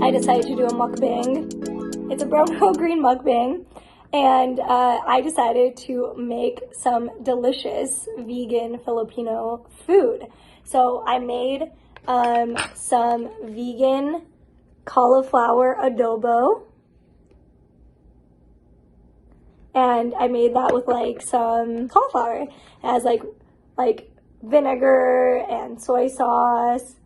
I decided to do a mukbang. It's a BrowngirlGreen mukbang, and I decided to make some delicious vegan Filipino food. So I made some vegan cauliflower adobo, and I made that with like some cauliflower. It has like vinegar and soy sauce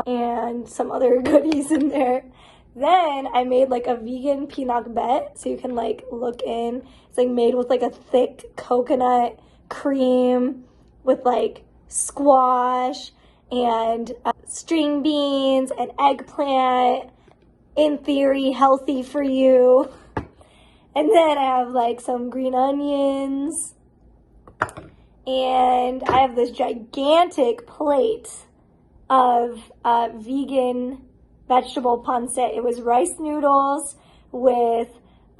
and some other goodies in there. Then I made like a vegan pinakbet, so you can like look in. It's like made with like a thick coconut cream with like squash and string beans and eggplant. In theory, healthy for you. And then I have like some green onions. And I have this gigantic plate of vegan vegetable pancit. It was rice noodles with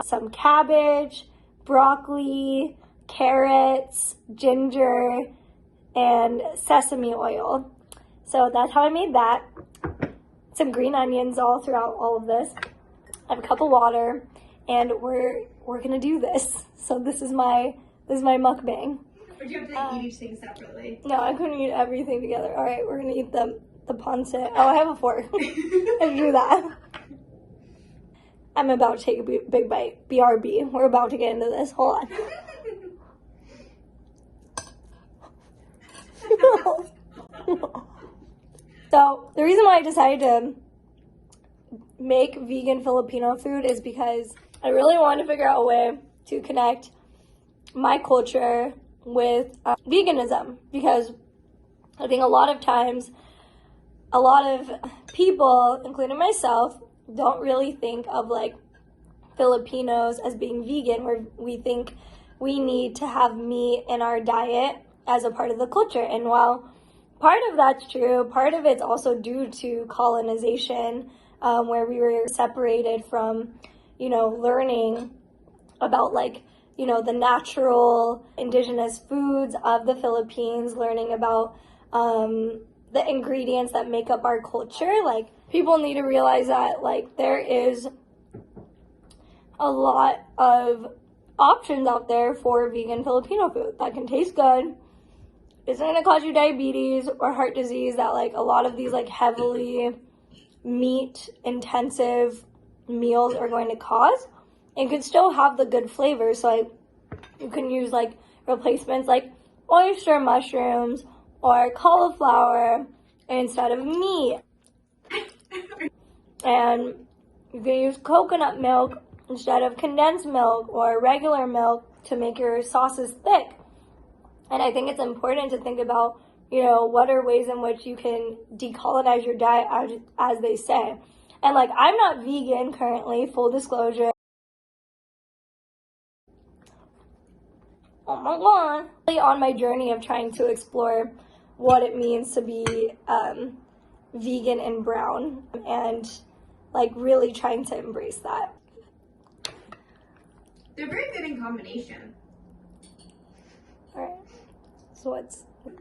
some cabbage, broccoli, carrots, ginger, and sesame oil. So that's how I made that. Some green onions all throughout all of this. I have a cup of water, and we're gonna do this. So this is my mukbang. Or do you have to eat each thing separately? No, I couldn't eat everything together. All right, we're gonna eat the pancit. Oh, I have a fork. I do that. I'm about to take a big bite. BRB. We're about to get into this. Hold on. So the reason why I decided to make vegan Filipino food is because I really wanted to figure out a way to connect my culture with veganism, because I think a lot of times a lot of people, including myself, don't really think of like Filipinos as being vegan, where we think we need to have meat in our diet as a part of the culture. And while part of that's true, part of it's also due to colonization, where we were separated from, learning about like, the natural indigenous foods of the Philippines, learning about the ingredients that make up our culture. Like, people need to realize that like there is a lot of options out there for vegan Filipino food that can taste good, isn't going to cause you diabetes or heart disease that like a lot of these like heavily meat intensive meals are going to cause, and could still have the good flavors. So like you can use like replacements like oyster mushrooms or cauliflower instead of meat, and you can use coconut milk instead of condensed milk or regular milk to make your sauces thick. And I think it's important to think about, what are ways in which you can decolonize your diet, as they say. And like, I'm not vegan currently, full disclosure. Oh my God. Really on my journey of trying to explore what it means to be vegan and brown, and like really trying to embrace that. They're very good in combination. All right. So I think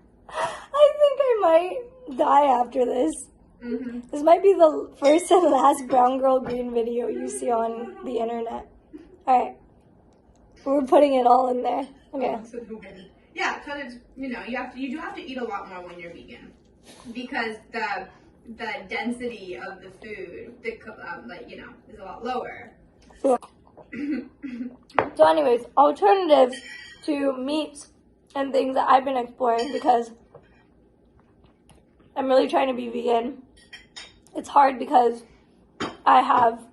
I might die after this. Mm-hmm. This might be the first and last BrowngirlGreen video you see on the internet. All right. We're putting it all in there. Okay. Yeah, because you do have to eat a lot more when you're vegan, because the density of the food, is a lot lower. Yeah. So anyways, alternatives to meats and things that I've been exploring, because I'm really trying to be vegan. It's hard because I have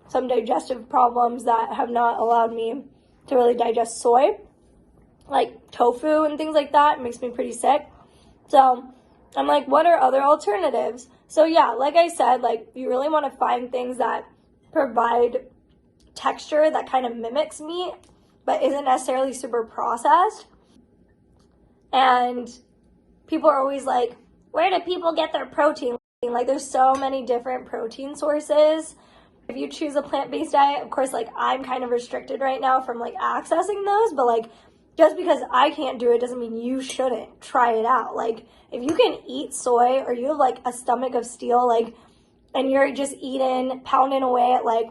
some digestive problems that have not allowed me to really digest soy, like tofu and things like that. It makes me pretty sick. So I'm like, what are other alternatives? So yeah, like I said, like you really want to find things that provide texture that kind of mimics meat, but isn't necessarily super processed. And people are always like, where do people get their protein? Like, there's so many different protein sources. If you choose a plant-based diet, of course, like I'm kind of restricted right now from like accessing those, but like just because I can't do it doesn't mean you shouldn't try it out. Like, if you can eat soy, or you have like a stomach of steel, like and you're just pounding away at like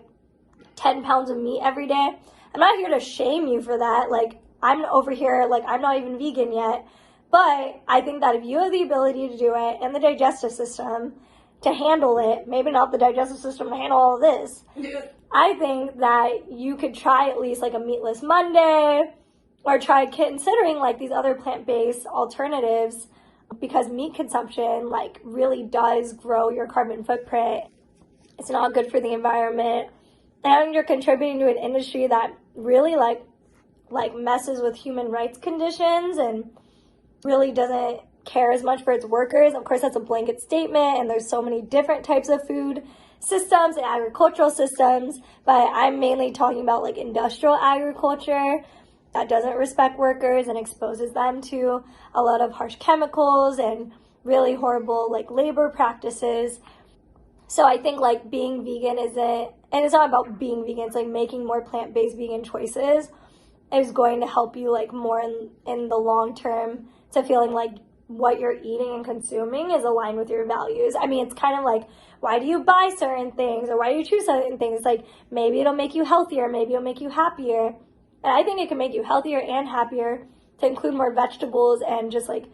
10 pounds of meat every day, I'm not here to shame you for that. Like, I'm over here, like, I'm not even vegan yet. But I think that if you have the ability to do it and the digestive system to handle it, maybe not the digestive system to handle all of this, I think that you could try at least like a meatless Monday, or try considering like these other plant-based alternatives, because meat consumption like really does grow your carbon footprint. It's not good for the environment, and you're contributing to an industry that really like messes with human rights conditions and really doesn't care as much for its workers. Of course, that's a blanket statement, and there's so many different types of food systems and agricultural systems, but I'm mainly talking about like industrial agriculture that doesn't respect workers and exposes them to a lot of harsh chemicals and really horrible like labor practices. So I think like being vegan isn't, and it's not about being vegan, it's like making more plant-based vegan choices is going to help you like more in the long term to feeling like what you're eating and consuming is aligned with your values. I mean, it's kind of like, why do you buy certain things, or why do you choose certain things? Like, maybe it'll make you healthier, maybe it'll make you happier. And I think it can make you healthier and happier to include more vegetables and just like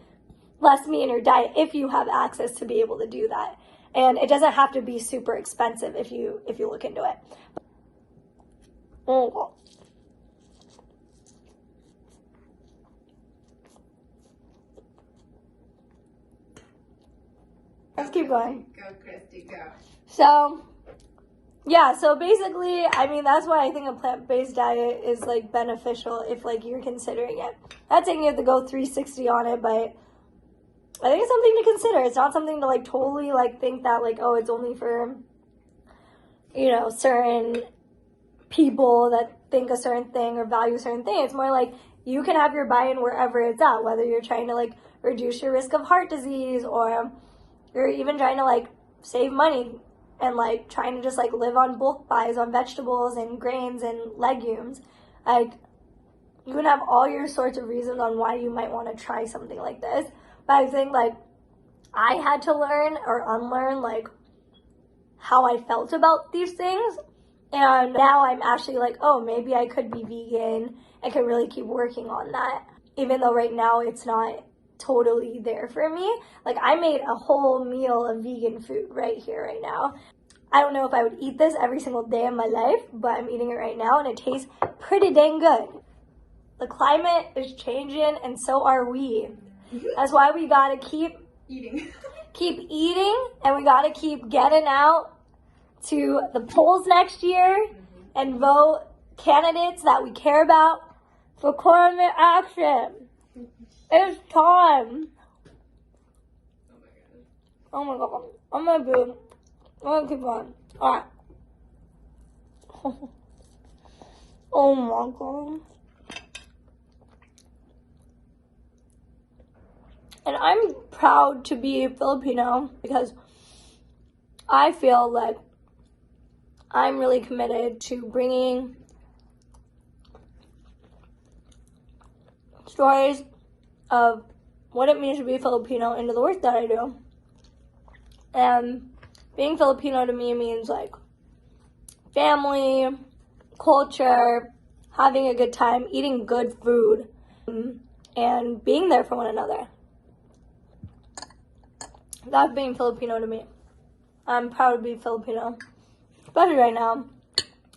less meat in your diet if you have access to be able to do that. And it doesn't have to be super expensive if you look into it. Oh. Let's keep going. Go, Christy, go. So, yeah, so basically, I mean, that's why I think a plant-based diet is, like, beneficial if, like, you're considering it. Not saying you have to go 360 on it, but I think it's something to consider. It's not something to, like, totally, like, think that, like, oh, it's only for, you know, certain people that think a certain thing or value a certain thing. It's more like you can have your buy-in wherever it's at, whether you're trying to, like, reduce your risk of heart disease, or you're even trying to, like, save money and, like, trying to just, like, live on bulk buys on vegetables and grains and legumes. Like, you can have all your sorts of reasons on why you might want to try something like this. But I think, like, I had to learn or unlearn, like, how I felt about these things. And now I'm actually like, oh, maybe I could be vegan. I could really keep working on that. Even though right now it's not totally there for me. Like, I made a whole meal of vegan food right here, right now. I don't know if I would eat this every single day of my life, but I'm eating it right now, and it tastes pretty dang good. The climate is changing, and so are we. That's why we gotta keep eating, and we gotta keep getting out to the polls next year and vote candidates that we care about for climate action. It's time. Oh my god. I'm gonna keep going. Alright. Oh my god. And I'm proud to be Filipino because I feel like I'm really committed to bringing stories of what it means to be Filipino into the work that I do. And being Filipino to me means like family, culture, having a good time, eating good food, and being there for one another. That's being Filipino to me. I'm proud to be Filipino, especially right now,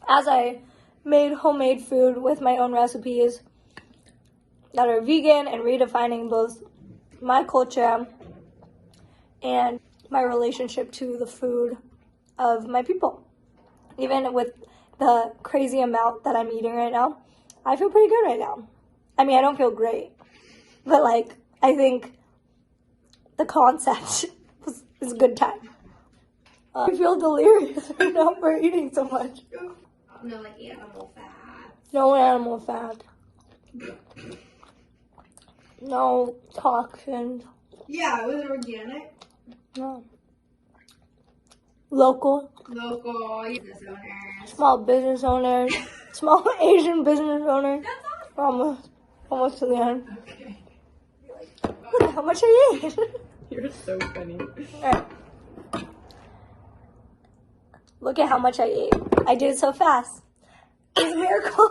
as I made homemade food with my own recipes that are vegan and redefining both my culture and my relationship to the food of my people. Even with the crazy amount that I'm eating right now, I feel pretty good right now. I mean, I don't feel great, but like, I think the concept is a good time. I feel delirious right now for eating so much. No, like animal fat. No animal fat. No toxins. Yeah, was it organic? No. Local. Business owners. Small business owners. Small Asian business owners. Almost to the end. Okay. How much are you eating? You're so funny. Alright. Look at how much I ate. I did it so fast. It was a miracle.